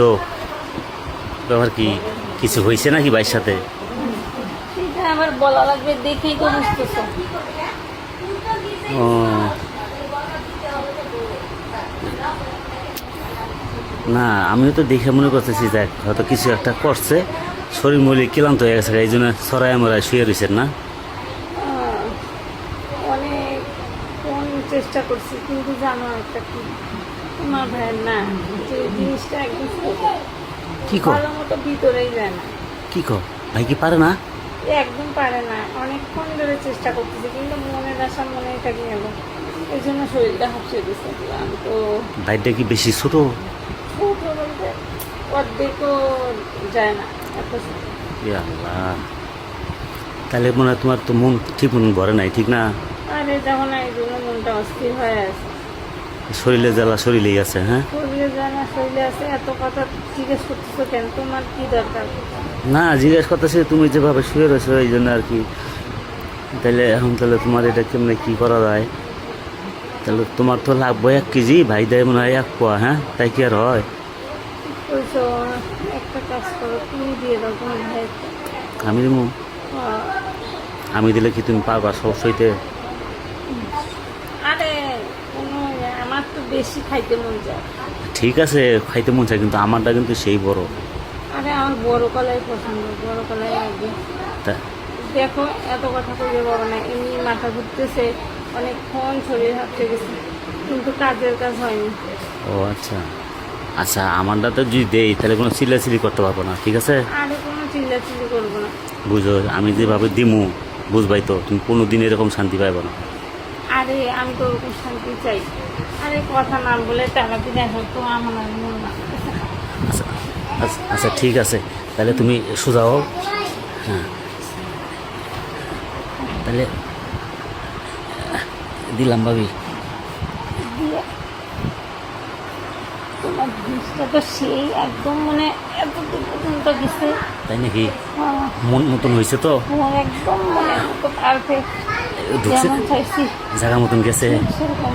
তো ব্যাপার কি কিছু হয়েছে নাকি ভাইয়ের সাথে? সেটা আবার বলা লাগবে, দেখেই তো বুঝতেছো। ও না, আমিও তো দেখে মনে করতেছি যে হয়তো কিছু একটা করছে, শরীর মলি ক্লান্ত হয়ে গেছে, এই জন্য সরাই মরাই শুয়ে রয়েছেন না? অনেক কোন চেষ্টা করছি, কিন্তু জানো একটা কি, তোমার ভাইয়ের না যে জিনিসটা একদম কি কর ভালো মতো ভিতরেই যায় না। কি কর ভাই কি পারে না? এ একদম পারে না, অনেকক্ষণ ধরে চেষ্টা করতেছে, কিন্তু মনের আশা মনেই থাকে গেল, এই জন্য শরীরটা হাঁপিয়ে দিচ্ছে। তো ভাইটা কি বেশি ছোট? ছোট বলতে অর্ধেকও যায় না, এত ছোট। এ আল্লাহ, তাহলে মনে হয় তোমার তো মন ঠিক মতন ভরে নাই, ঠিক না? আরে দেখো না, এই জন্য মনটা অস্থির হয়ে আছে। শরীরে জ্বালা শরীরেই আছে। হ্যাঁ, শরীরে যায় না, শরীরে আছে, এত কথা জিজ্ঞেস করতেছো কেন? তোমার কি দরকার? না জিজ্ঞেস করতেছি তুমি যেভাবে শুয়ে রয়েছো এই জন্য আর কি। তাহলে এখন তাহলে তোমার এটা কেমনে কি করা যায়? তাহলে তোমার তো লাগবে 1 কেজি, ভাই দেয় মনে হয় 1 পোয়া। হ্যাঁ, তাই কি আর হয়? বলছো একটা কাজ করো, তুমি দিয়ে দাও তোমার ভাইকে। আমি দেবো? আমি দিলে কি তুমি পারবা সব সইতে? আরে কোনো আমার তো বেশি খাইতে মন যায়। ঠিক আছে, খাইতে মন চায়, কিন্তু আমারটা কিন্তু সেই বড়। আরে আমার বড় কলাই পছন্দ, বড় কলাই লাগবে। তা দেখো এত কথা কইলে বড় না, এমনি মাথা ঘুরতেছে, অনেকক্ষণ শরীর হাঁপতে গেছে, কিন্তু কাজের কাজ হয়নি। ও আচ্ছা আচ্ছা, আমারটা তো যদি দেই তাহলে কোনো চিল্লাচিল্লি করতে পারবো না, ঠিক আছে? আরে কোনো চিল্লাচিল্লি করবো না। বুঝো, আমি যেভাবে দিমু বুঝবাই তো, তুমি কোনো দিন এরকম শান্তি পাইবো না। আরে আমি তো ওরকম শান্তি চাই। আরে কথা না বলে টাকাতে দেখো তো, আমার আর মন না। আচ্ছা আচ্ছা আচ্ছা, ঠিক আছে, তাহলে তুমি সোজা হও। হ্যাঁ, তাহলে দিলাম ভাবি। দিয়ে তোমার জিনিসটা তো সেই একদম মানে এত দূর পর্যন্ত গেছে। তাই নাকি? হ্যাঁ, মন মতন হয়েছে তো? তোমার একদম মানে মতো পারফেক্ট, ঢুকছে, যেমন চাইছি জায়গা মতন গেছে। সেরকম।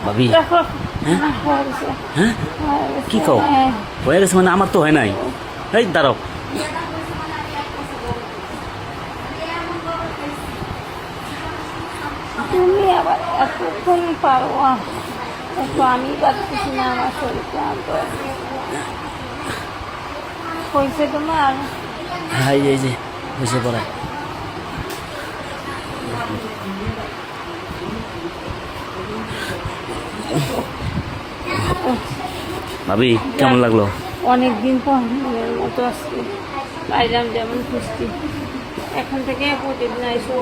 ভাবি দেখো হ্যাঁ হয়ে গেছে, হ্যাঁ, হয়ে গেছে। কি কও? হ্যাঁ। হয়ে গেছে মানে? আমার তো হয় নাই। এই দাঁড়াও, তুমি আবার এতক্ষণ পারো? দেখো আমি পারতেছি না, আমার শরীর ক্লান্ত হয়েছে তোমার। হ্যাঁ এই যে বসে পড়ায়। ভাবি কেমন লাগলো? অনেকদিন পর মনের মতো আজকে পাইলাম, যেমন খুঁজছি। এখন থেকে প্রতিদিন আইসো।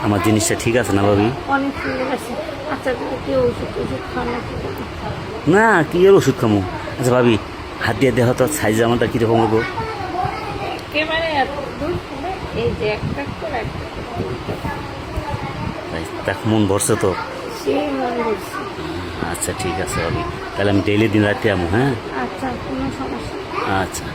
আমার জিনিসটা ঠিক আছে না ভাবি? অনেক সুন্দর আছে। আচ্ছা তুমি কি ওষুধ টষুধ খাও নাকি? না, কি এর ওষুধ খামো? আচ্ছা ভাবি, হাত দিয়ে দেহ তো সাইজ আমারটা কীরকম হবো? একেবারে এত দূর থেকে এই যে একটা করে একটা দেখ মন ভরছে তো? সেই মনে হচ্ছে। আচ্ছা ঠিক আছে ভাবি, তাহলে আমি ডেইলি দিন রাতে আমো। হ্যাঁ আচ্ছা কোনো সমস্যা নেই। আচ্ছা।